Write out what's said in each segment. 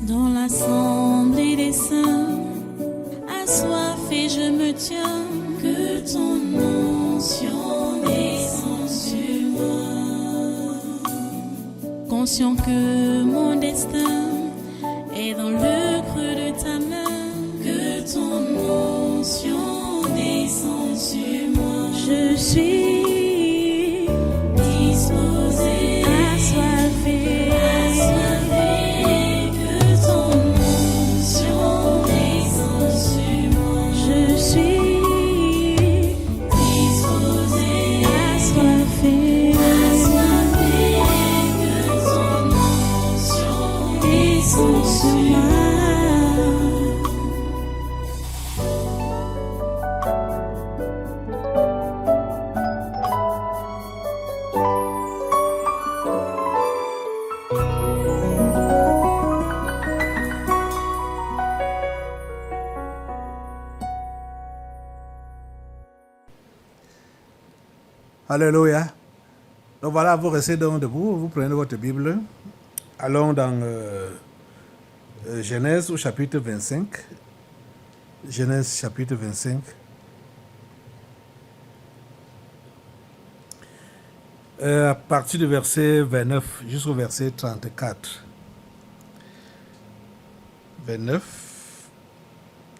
Dans l'assemblée des saints, assoiffé je me tiens, que ton onction descende sur moi. Conscient que mon destin est dans le creux de ta main, que ton onction descende sur moi. Je suis disposé, assoiffé, que ton onction descende sur moi. Je suis disposé, assoiffé, que ton onction descende sur moi. Alléluia. Donc voilà, vous restez donc debout, vous prenez votre Bible. Allons dans Genèse au chapitre 25. Genèse chapitre 25. À partir du verset 29 jusqu'au verset 34. 29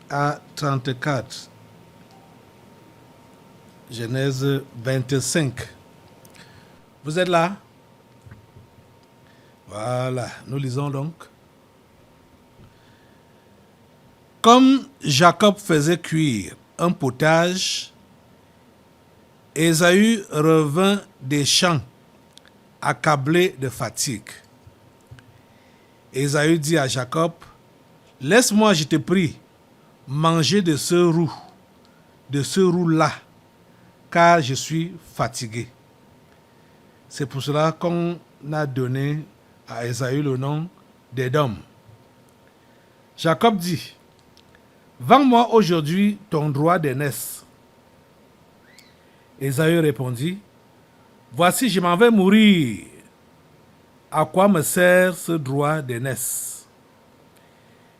à 34. Genèse 25. Vous êtes là? Voilà, nous lisons donc. Comme Jacob faisait cuire un potage, Ésaü revint des champs, accablé de fatigue. Ésaü dit à Jacob, « Laisse-moi, je te prie, manger de ce roux-là, car je suis fatigué. » C'est pour cela qu'on a donné à Ésaü le nom d'Édom. Jacob dit, « Vends-moi aujourd'hui ton droit d'aînesse. » Ésaü répondit, « Voici, je m'en vais mourir. À quoi me sert ce droit d'aînesse? »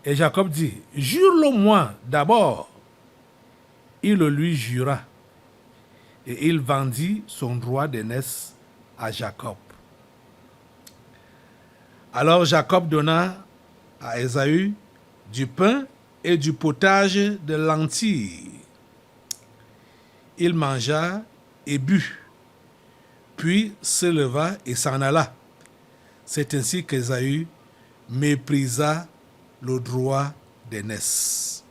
Et Jacob dit, « Jure-le-moi d'abord. » Il le lui jura. Et il vendit son droit d'aînesse à Jacob. Alors Jacob donna à Ésaü du pain et du potage de lentilles. Il mangea et but, puis se leva et s'en alla. C'est ainsi qu'Ésaü méprisa le droit d'aînesse.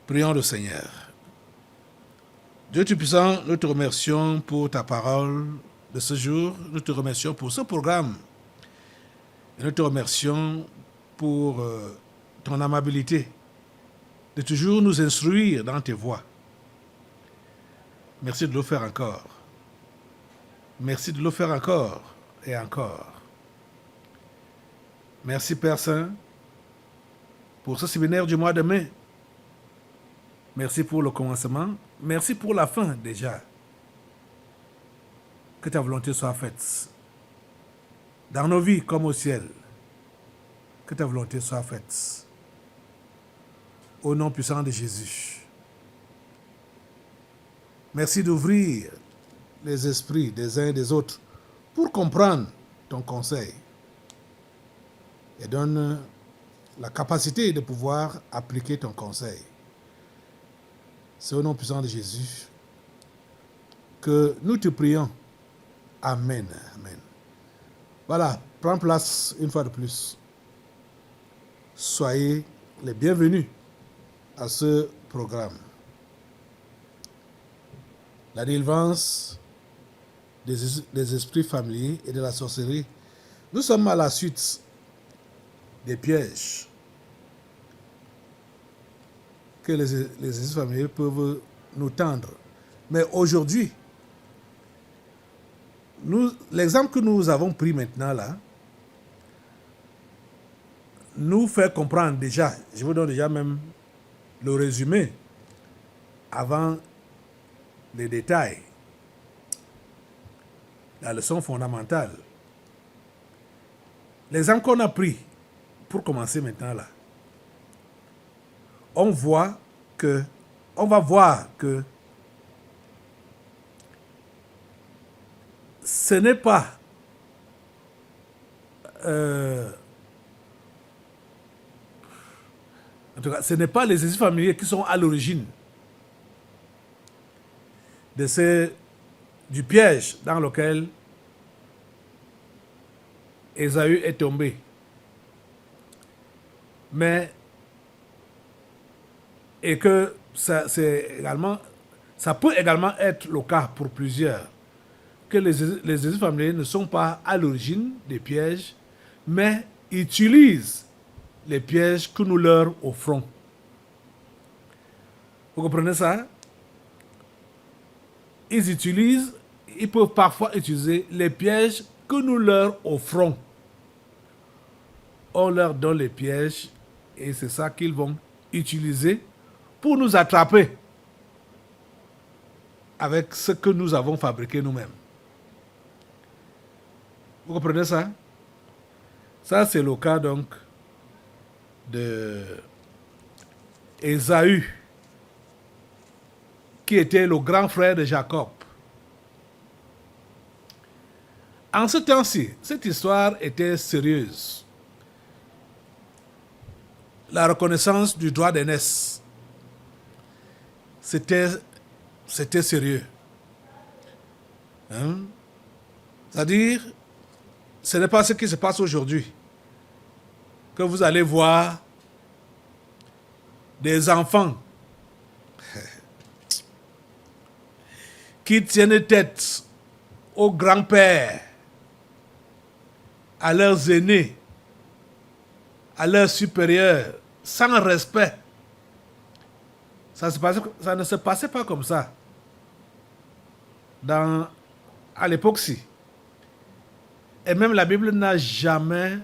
Prions le Seigneur. Dieu Tout-Puissant, nous te remercions pour ta parole de ce jour. Nous te remercions pour ce programme. Et nous te remercions pour ton amabilité de toujours nous instruire dans tes voies. Merci de le faire encore. Merci de le faire encore et encore. Merci Père Saint pour ce séminaire du mois de mai. Merci pour le commencement. Merci pour la fin déjà. Que ta volonté soit faite. Dans nos vies comme au ciel. Que ta volonté soit faite. Au nom puissant de Jésus. Merci d'ouvrir les esprits des uns et des autres pour comprendre ton conseil. Et donne la capacité de pouvoir appliquer ton conseil. C'est au nom puissant de Jésus que nous te prions. Amen. Amen. Voilà, prends place une fois de plus. Soyez les bienvenus à ce programme. La délivrance des esprits familiers et de la sorcellerie. Nous sommes à la suite des pièges que les esprits familiers peuvent nous tendre. Mais aujourd'hui, l'exemple que nous avons pris maintenant là, nous fait comprendre déjà, je vous donne déjà même le résumé avant les détails, la leçon fondamentale. L'exemple qu'on a pris, pour commencer maintenant là, on va voir que ce n'est pas en tout cas, ce n'est pas les exercices familiers qui sont à l'origine du piège dans lequel Ésaü est tombé. Mais, et que ça peut également être le cas pour plusieurs, que les exercices familiers ne sont pas à l'origine des pièges, mais utilisent les pièges que nous leur offrons. Vous comprenez ça? Ils peuvent parfois utiliser les pièges que nous leur offrons. On leur donne les pièges et c'est ça qu'ils vont utiliser pour nous attraper avec ce que nous avons fabriqué nous-mêmes. Vous comprenez ça? Ça, c'est le cas donc de Ésaü, qui était le grand frère de Jacob. En ce temps-ci, cette histoire était sérieuse. La reconnaissance du droit d'aînesse, c'était sérieux. Hein? C'est-à-dire, ce n'est pas ce qui se passe aujourd'hui. Que vous allez voir des enfants qui tiennent tête aux grands-pères, à leurs aînés, à leurs supérieurs, sans respect. Ça ne se passait pas comme ça à l'époque-ci. Et même la Bible n'a jamais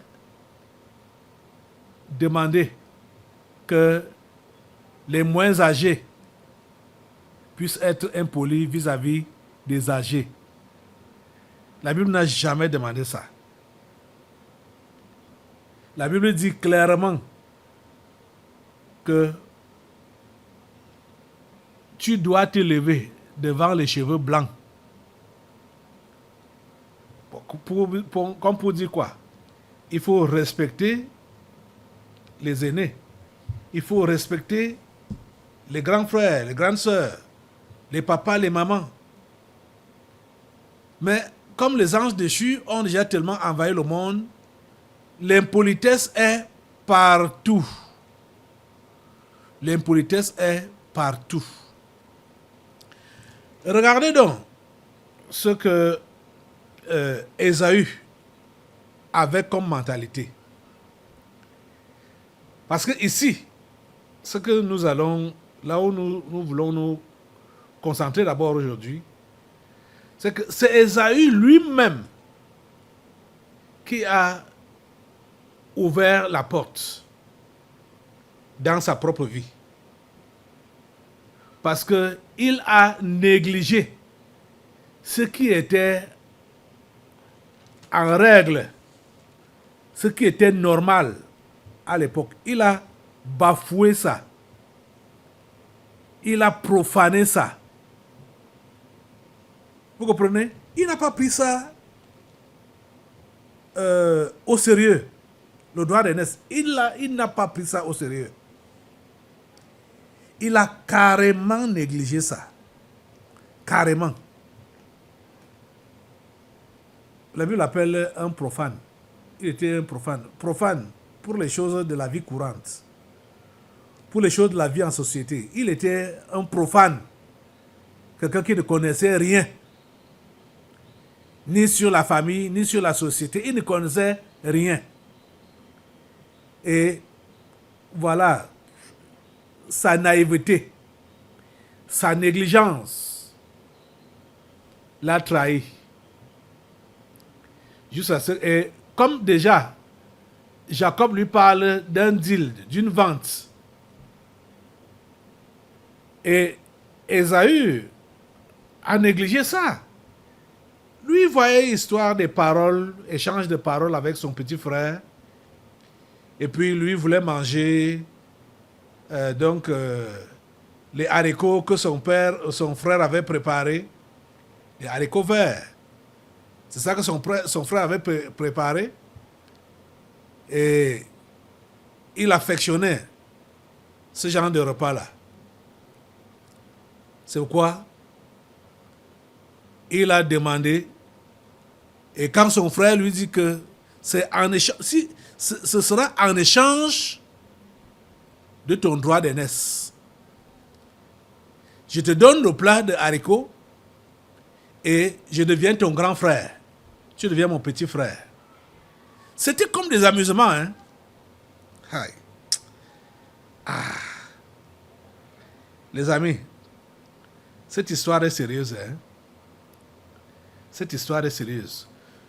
demandé que les moins âgés puissent être impolis vis-à-vis des âgés. La Bible n'a jamais demandé ça. La Bible dit clairement que tu dois te lever devant les cheveux blancs. Comme pour dire quoi? Il faut respecter les aînés. Il faut respecter les grands frères, les grandes sœurs, les papas, les mamans. Mais comme les anges déchus ont déjà tellement envahi le monde, l'impolitesse est partout. L'impolitesse est partout. Regardez donc ce que Ésaü avait comme mentalité. Parce que ici, ce que nous allons, là où nous voulons nous concentrer d'abord aujourd'hui, c'est que c'est Ésaü lui-même qui a ouvert la porte dans sa propre vie. Parce qu'il a négligé ce qui était en règle, ce qui était normal à l'époque. Il a bafoué ça. Il a profané ça. Vous comprenez? Il n'a pas pris ça au sérieux. Le droit d'aînesse, il n'a pas pris ça au sérieux. Il a carrément négligé ça. Carrément. La Bible l'appelle un profane. Il était un profane. Profane pour les choses de la vie courante. Pour les choses de la vie en société. Il était un profane. Quelqu'un qui ne connaissait rien. Ni sur la famille, ni sur la société. Il ne connaissait rien. Et voilà, sa naïveté, sa négligence l'a trahi. Juste à ce, et comme déjà, Jacob lui parle d'un deal, d'une vente. Et Ésaü a négligé ça. Lui voyait histoire des paroles, échange de paroles avec son petit frère. Et puis lui voulait manger les haricots que son frère avait préparés. Les haricots verts. C'est ça que son frère avait préparé. Et il affectionnait ce genre de repas-là. C'est pourquoi il a demandé. Et quand son frère lui dit que c'est en échange, si ce sera en échange de ton droit d'aînesse. Je te donne le plat de haricots et je deviens ton grand frère. Tu deviens mon petit frère. C'était comme des amusements, hein. Aïe. Ah. Les amis, cette histoire est sérieuse, hein. Cette histoire est sérieuse.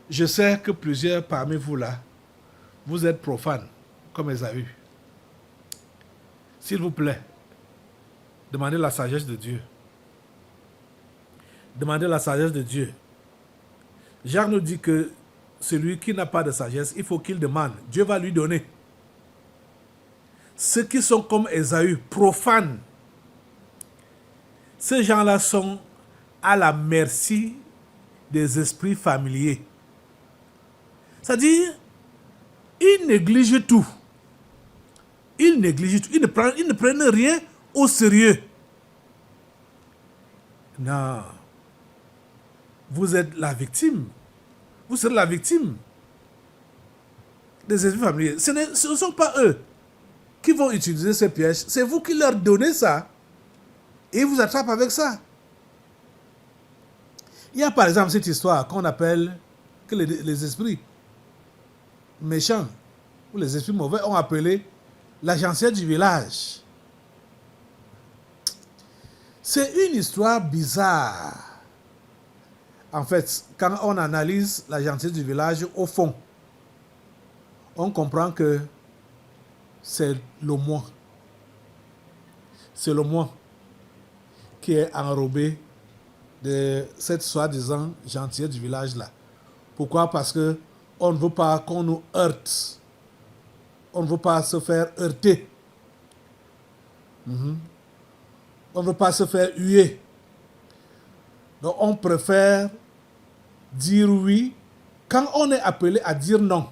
Je sais que plusieurs parmi vous là, vous êtes profanes, comme Ésaü. S'il vous plaît, demandez la sagesse de Dieu. Demandez la sagesse de Dieu. Jacques nous dit que celui qui n'a pas de sagesse, il faut qu'il demande. Dieu va lui donner. Ceux qui sont comme Ésaü, profanes, ces gens-là sont à la merci des esprits familiers. C'est-à-dire, ils négligent tout. Ils négligent tout. Ils ne prennent rien au sérieux. Non. Vous êtes la victime. Vous serez la victime des esprits familiers. Ce ne sont pas eux qui vont utiliser ces pièges. C'est vous qui leur donnez ça. Et ils vous attrapent avec ça. Il y a par exemple cette histoire qu'on appelle, que les esprits méchants ou les esprits mauvais ont appelé la gentière du village. C'est une histoire bizarre. En fait, quand on analyse la gentillesse du village au fond, on comprend que c'est le moi. C'est le moi qui est enrobé de cette soi-disant gentillesse du village-là. Pourquoi? Parce que on ne veut pas qu'on nous heurte. On ne veut pas se faire heurter. On ne veut pas se faire huer. Donc on préfère dire oui quand on est appelé à dire non.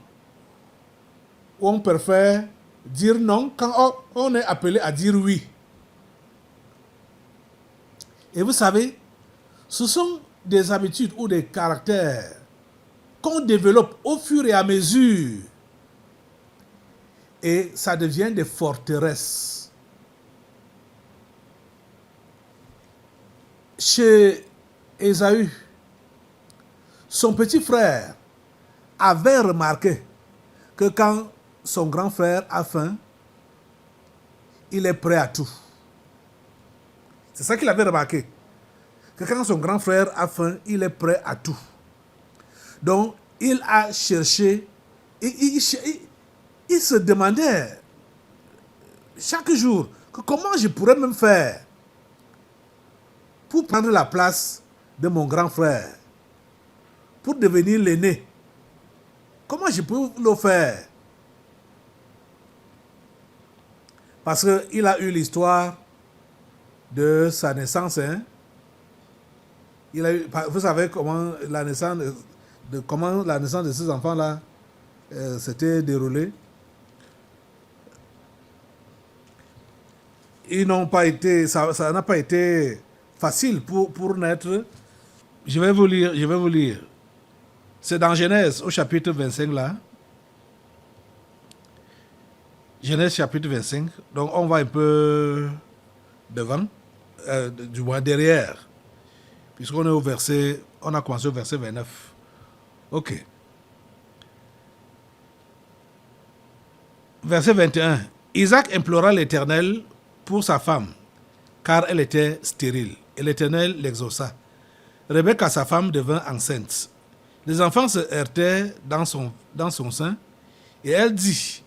Ou on préfère dire non quand on est appelé à dire oui. Et vous savez, ce sont des habitudes ou des caractères qu'on développe au fur et à mesure. Et ça devient des forteresses. Chez Ésaü, son petit frère avait remarqué que quand son grand frère a faim, il est prêt à tout. C'est ça qu'il avait remarqué. Que quand son grand frère a faim, il est prêt à tout. Donc, il a cherché, il se demandait chaque jour que comment je pourrais même faire pour prendre la place de mon grand frère, pour devenir l'aîné. Comment je peux le faire? Parce qu'il a eu l'histoire de sa naissance. Hein? Vous savez comment la naissance de ces enfants-là s'était déroulée. Ça n'a pas été facile pour naître. Je vais vous lire. C'est dans Genèse au chapitre 25 là. Genèse chapitre 25. Donc on va un peu devant, du moins derrière. Puisqu'on est on a commencé au verset 29. Ok. Verset 21. Isaac implora l'Éternel pour sa femme, car elle était stérile. Et l'Éternel l'exauça. Rebecca, sa femme, devint enceinte. Les enfants se heurtaient dans son sein, et elle dit,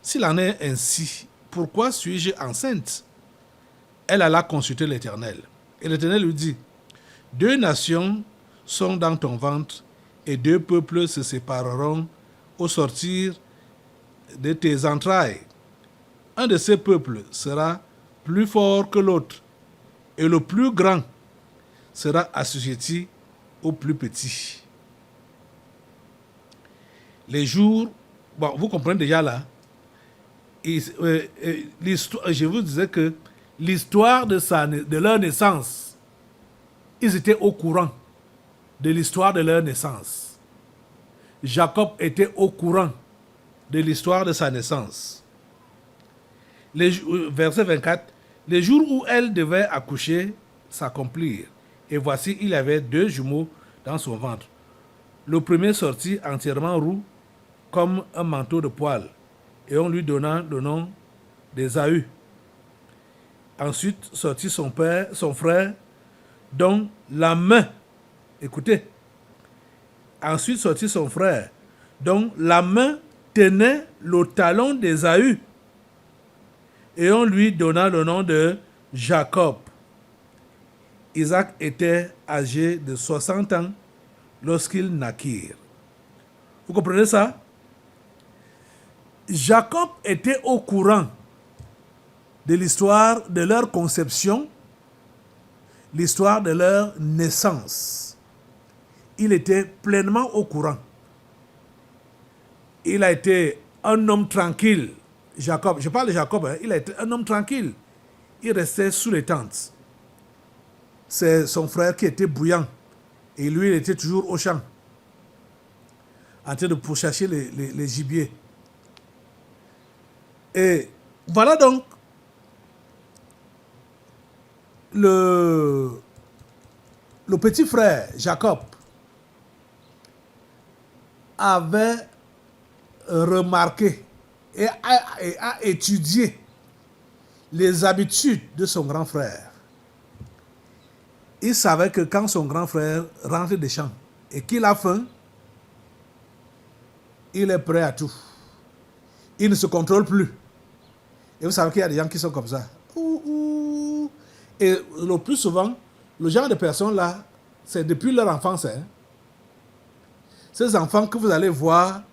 s'il en est ainsi, pourquoi suis-je enceinte? Elle alla consulter l'Éternel. Et l'Éternel lui dit, 2 nations sont dans ton ventre, et 2 peuples se sépareront au sortir de tes entrailles. Un de ces peuples sera plus fort que l'autre, et le plus grand sera assujetti au plus petit. Les jours, bon, vous comprenez déjà là, je vous disais que l'histoire de leur naissance, ils étaient au courant de l'histoire de leur naissance. Jacob était au courant de l'histoire de sa naissance. Verset 24, les jours où elle devait accoucher s'accomplirent, et voici, il y avait 2 jumeaux dans son ventre. Le premier sortit entièrement roux comme un manteau de poil, et on lui donna le nom d'Ésaü. Ensuite sortit son frère, dont la main, écoutez, ensuite sortit son frère, dont la main tenait le talon d'Ésaü, et on lui donna le nom de Jacob. Isaac était âgé de 60 ans lorsqu'ils naquirent. Vous comprenez ça? Jacob était au courant de l'histoire de leur conception, l'histoire de leur naissance. Il était pleinement au courant. Il a été un homme tranquille. Jacob, je parle de Jacob, hein, il a été un homme tranquille. Il restait sous les tentes. C'est son frère qui était bouillant. Et lui, il était toujours au champ, en train de pourchasser les gibiers. Et voilà donc le petit frère Jacob avait remarqué et a étudié les habitudes de son grand frère. Il savait que quand son grand frère rentre des champs et qu'il a faim, il est prêt à tout. Il ne se contrôle plus. Et vous savez qu'il y a des gens qui sont comme ça. Et le plus souvent, le genre de personnes-là, c'est depuis leur enfance. Hein. Ces enfants que vous allez voir,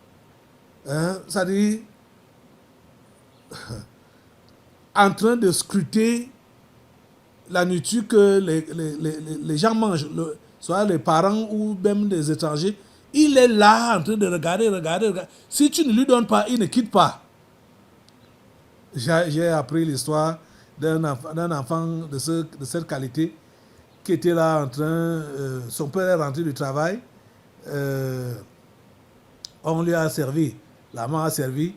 hein, ça dit, en train de scruter la nourriture que les gens mangent, soit les parents ou même des étrangers, il est là en train de regarder. Si tu ne lui donnes pas, il ne quitte pas. J'ai appris l'histoire d'un enfant de cette qualité qui était là en train, son père est rentré du travail, on lui a servi, la maman a servi,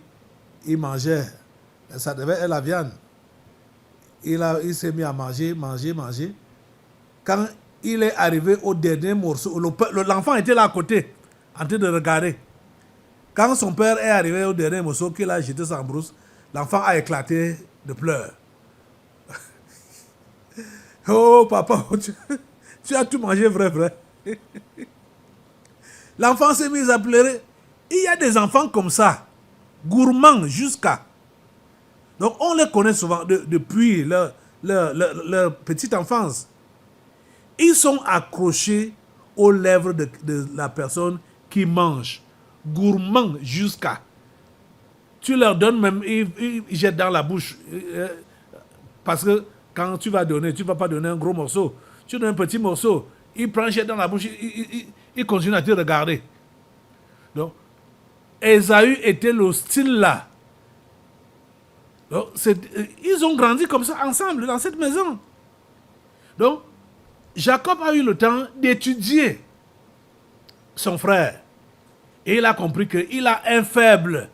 il mangeait, ça devait être la viande. Il s'est mis à manger. Quand il est arrivé au dernier morceau, l'enfant était là à côté, en train de regarder. Quand son père est arrivé au dernier morceau, qu'il a jeté sa brousse, l'enfant a éclaté de pleurs. Oh papa, tu as tout mangé, vrai. L'enfant s'est mis à pleurer. Il y a des enfants comme ça, gourmands jusqu'à. Donc on les connaît souvent depuis leur petite enfance. Ils sont accrochés aux lèvres de la personne qui mange. Gourmands jusqu'à. Tu leur donnes même, ils jettent dans la bouche. Parce que quand tu vas donner, tu ne vas pas donner un gros morceau. Tu donnes un petit morceau. Ils prennent, jettent dans la bouche, ils continuent à te regarder. Donc, Ésaü était le style là. Donc, ils ont grandi comme ça ensemble dans cette maison. Donc, Jacob a eu le temps d'étudier son frère. Et il a compris qu'il a un faible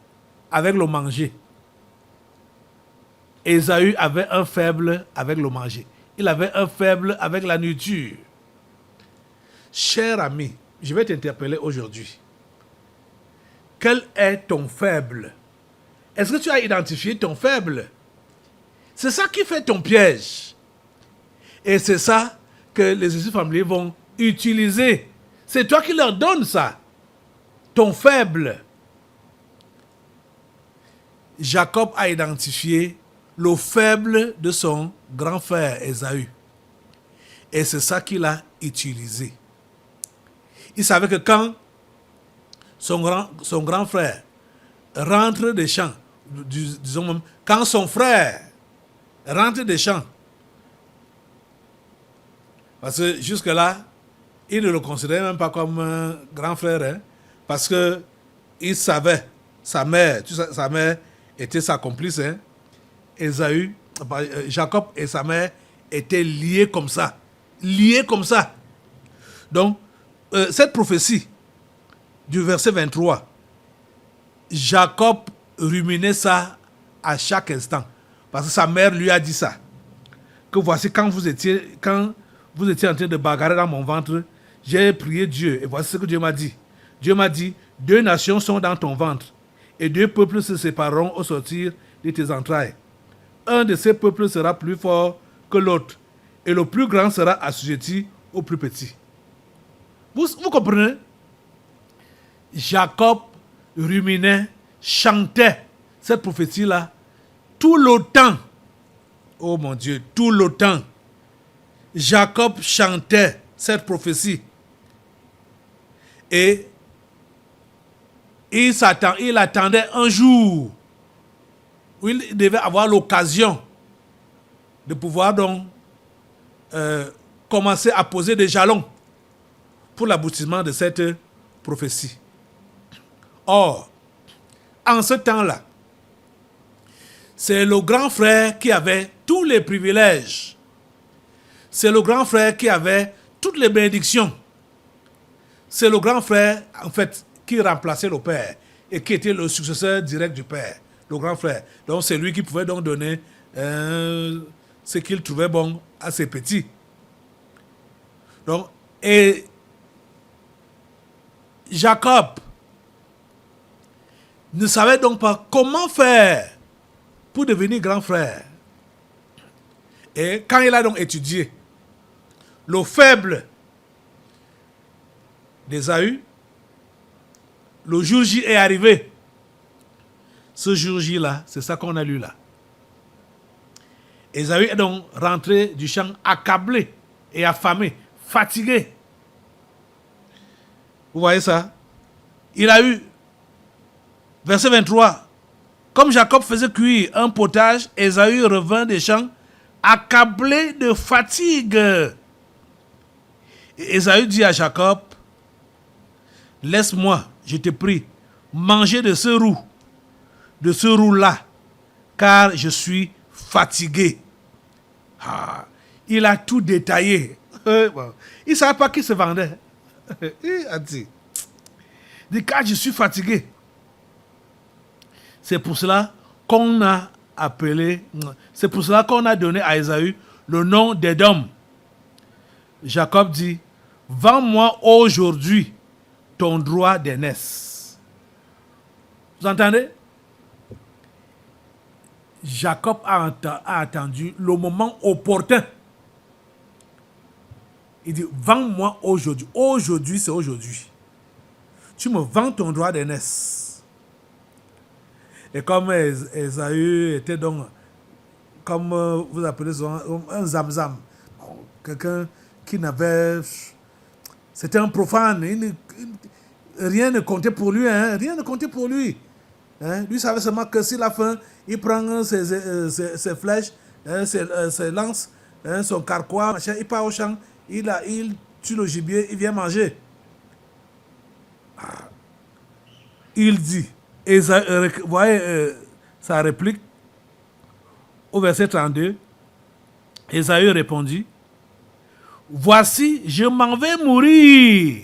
avec le manger. Ésaü avait un faible avec le manger. Il avait un faible avec la nourriture. Cher ami, je vais t'interpeller aujourd'hui. Quel est ton faible? Est-ce que tu as identifié ton faible? C'est ça qui fait ton piège. Et c'est ça que les esprits familiers vont utiliser. C'est toi qui leur donnes ça. Ton faible. Jacob a identifié le faible de son grand frère Ésaü. Et c'est ça qu'il a utilisé. il savait que quand son grand frère rentre des champs, disons même, quand son frère rentre des champs, parce que jusque-là, il ne le considérait même pas comme un grand frère, hein, parce que il savait, sa mère était sa complice, hein, Jacob et sa mère étaient liés comme ça. Donc, cette prophétie du verset 23, Jacob ruminait ça à chaque instant. Parce que sa mère lui a dit ça. Que voici quand vous étiez en train de bagarrer dans mon ventre, j'ai prié Dieu. Et voici ce que Dieu m'a dit. Dieu m'a dit, 2 nations sont dans ton ventre. Et 2 peuples se sépareront au sortir de tes entrailles. Un de ces peuples sera plus fort que l'autre. Et le plus grand sera assujetti au plus petit. Vous comprenez? Jacob ruminait, chantait cette prophétie-là tout le temps. Oh mon Dieu, tout le temps. Jacob chantait cette prophétie. Et il attendait un jour où il devait avoir l'occasion de pouvoir donc commencer à poser des jalons pour l'aboutissement de cette prophétie. Or, en ce temps-là, c'est le grand frère qui avait tous les privilèges. C'est le grand frère qui avait toutes les bénédictions. C'est le grand frère, en fait, qui remplaçait le père et qui était le successeur direct du père, le grand frère. Donc, c'est lui qui pouvait donc donner ce qu'il trouvait bon à ses petits. Donc, et Jacob ne savait donc pas comment faire pour devenir grand frère. Et quand il a donc étudié le faible d'Ésaü, le jour J est arrivé. Ce jour J-là, c'est ça qu'on a lu là. Ésaü est donc rentré du champ accablé et affamé, fatigué. Vous voyez ça? Il a eu, verset 23, comme Jacob faisait cuire un potage, Ésaü revint des champs accablé de fatigue. Et Ésaü dit à Jacob, laisse-moi, je te prie, manger de ce roux-là, car je suis fatigué. Il a tout détaillé. Il ne savait pas qui se vendait. Il a dit, car je suis fatigué. C'est pour cela qu'on a donné à Ésaü le nom d'Édom. Jacob dit, vends-moi aujourd'hui ton droit d'aînesse. Vous entendez? Jacob a attendu le moment opportun. Il dit, vends-moi aujourd'hui. Aujourd'hui, c'est aujourd'hui. Tu me vends ton droit d'aînesse. Et comme Ésaü était donc, comme vous appelez ça, un zamzam, quelqu'un qui n'avait... C'était un profane. Rien ne comptait pour lui. Rien ne comptait pour lui. Lui savait seulement que s'il a faim, il prend ses flèches, ses lances, son carquois, machin, il part au champ, il tue le gibier, il vient manger. Il dit, vous voyez sa réplique, au verset 32, Ésaü répondit, voici, je m'en vais mourir.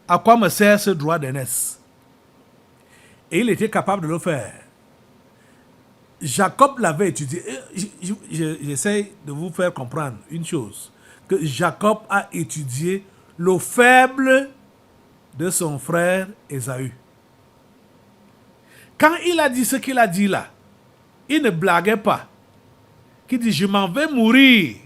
À quoi me sert ce droit d'aînesse? Et il était capable de le faire. Jacob l'avait étudié. J'essaie de vous faire comprendre une chose. Que Jacob a étudié le faible de son frère Ésaü. Quand il a dit ce qu'il a dit là, il ne blaguait pas. Il dit, je m'en vais mourir.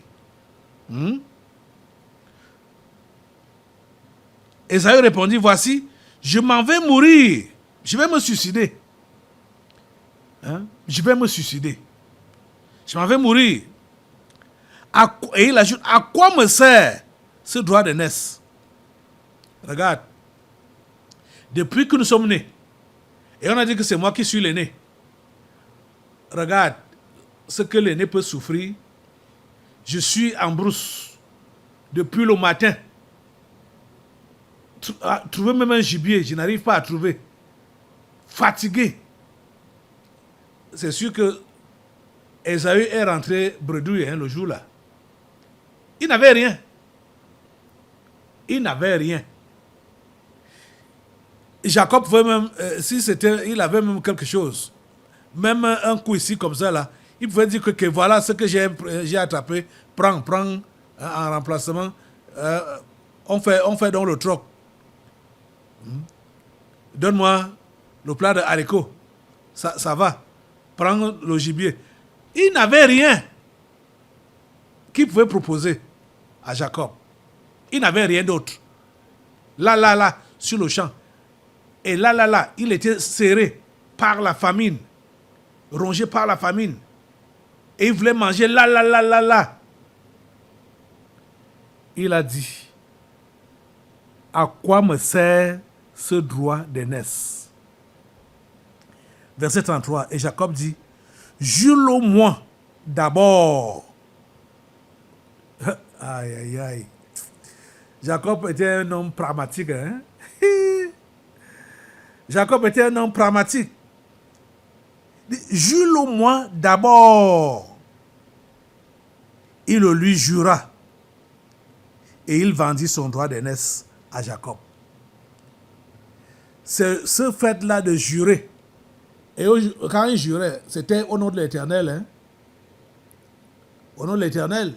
Ésaü répondit, voici, je m'en vais mourir. Je vais me suicider. Je vais me suicider. Je m'en vais mourir. Et il ajoute, à quoi me sert ce droit d'aînesse? Regarde, depuis que nous sommes nés, et on a dit que c'est moi qui suis l'aîné. Regarde ce que l'aîné peut souffrir. Je suis en brousse depuis le matin. Trouver même un gibier, je n'arrive pas à trouver. Fatigué. C'est sûr que Esaü est rentré bredouille le jour-là. Il n'avait rien. Il n'avait rien. Jacob pouvait même, si c'était, il avait même quelque chose. Même un coup ici comme ça là, il pouvait dire que voilà ce que j'ai attrapé. Prends en remplacement. On fait donc le troc. Donne-moi le plat de haricots. Ça va. Prends le gibier. Il n'avait rien qu'il pouvait proposer à Jacob. Il n'avait rien d'autre. Là, sur le champ. Et là, il était serré par la famine. Rongé par la famine. Et il voulait manger là. Il a dit, à quoi me sert ce droit d'aînesse? Verset 33. Et Jacob dit, jure-le-moi d'abord. Aïe. Jacob était un homme pragmatique. Hein? Jacob était un homme pragmatique. Jure-le-moi d'abord. Il le lui jura. Et il vendit son droit d'aînesse à Jacob. C'est ce fait-là de jurer. Et quand il jurait, c'était au nom de l'Éternel. Hein? Au nom de l'Éternel.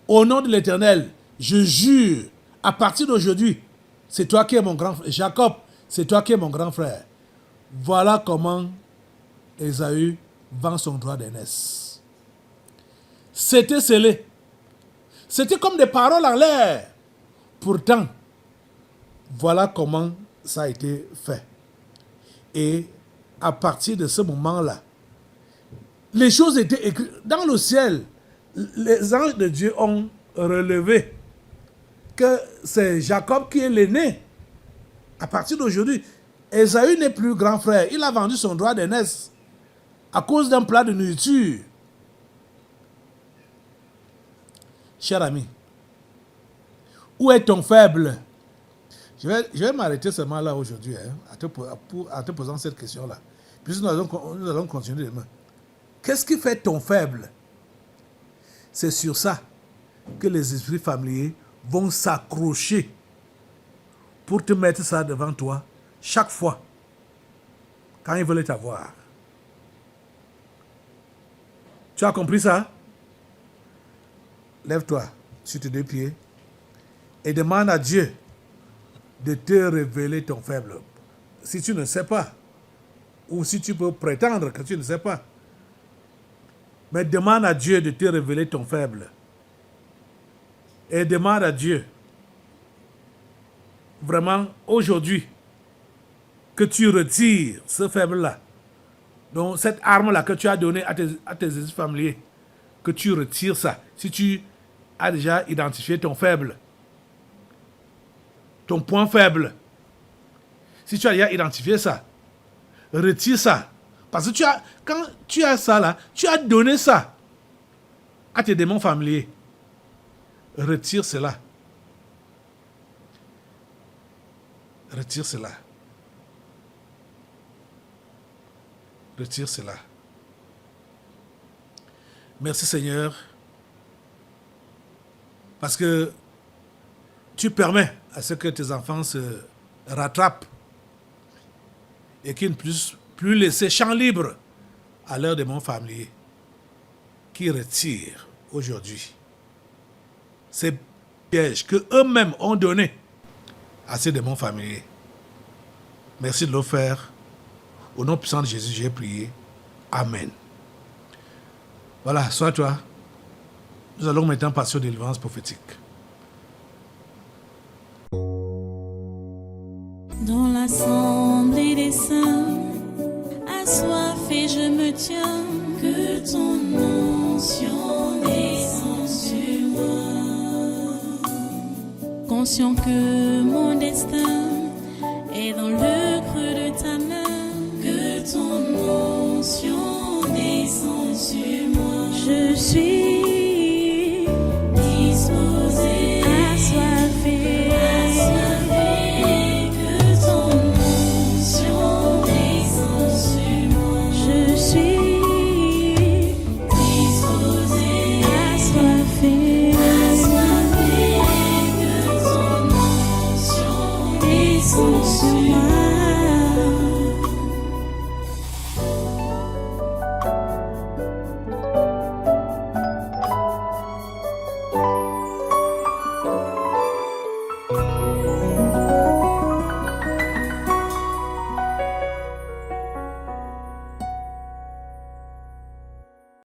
Au nom de l'Éternel, je jure, à partir d'aujourd'hui, c'est toi qui es mon grand frère. Jacob, c'est toi qui es mon grand frère. Voilà comment Esaü vend son droit d'aînesse. C'était scellé. C'était comme des paroles en l'air. Pourtant, voilà comment ça a été fait. Et à partir de ce moment-là, les choses étaient écrites. Dans le ciel, les anges de Dieu ont relevé que c'est Jacob qui est l'aîné. À partir d'aujourd'hui, Esaü n'est plus grand frère. Il a vendu son droit d'aînesse à cause d'un plat de nourriture. Cher ami, où est ton faible? Je vais m'arrêter seulement là aujourd'hui, en te posant cette question-là. Puis nous allons continuer demain. Qu'est-ce qui fait ton faible? C'est sur ça que les esprits familiers vont s'accrocher pour te mettre ça devant toi chaque fois quand ils veulent t'avoir. Tu as compris ça? Lève-toi sur tes deux pieds et demande à Dieu de te révéler ton faible. Si tu ne sais pas, ou si tu peux prétendre que tu ne sais pas, mais demande à Dieu de te révéler ton faible. Et demande à Dieu, vraiment, aujourd'hui, que tu retires ce faible-là. Donc, cette arme-là que tu as donnée à tes esprits familiers, que tu retires ça. Si tu as déjà identifié ton faible, ton point faible, si tu as déjà identifié ça, retire ça. Parce que quand tu as ça là, tu as donné ça à tes démons familiers. Retire cela. Retire cela. Retire cela. Merci Seigneur, parce que tu permets à ce que tes enfants se rattrapent et qu'ils ne puissent plus laisser champ libre à leurs démons familiers qui retirent aujourd'hui ces pièges que eux-mêmes ont donnés à ces démons familiers. Merci de le faire. Au nom puissant de Jésus, j'ai prié. Amen. Voilà, sois toi. Nous allons maintenant passer aux délivrances prophétiques. Dans l'assemblée des saints, assoiffé je me tiens, que ton onction descende sur moi. conscient que mon destin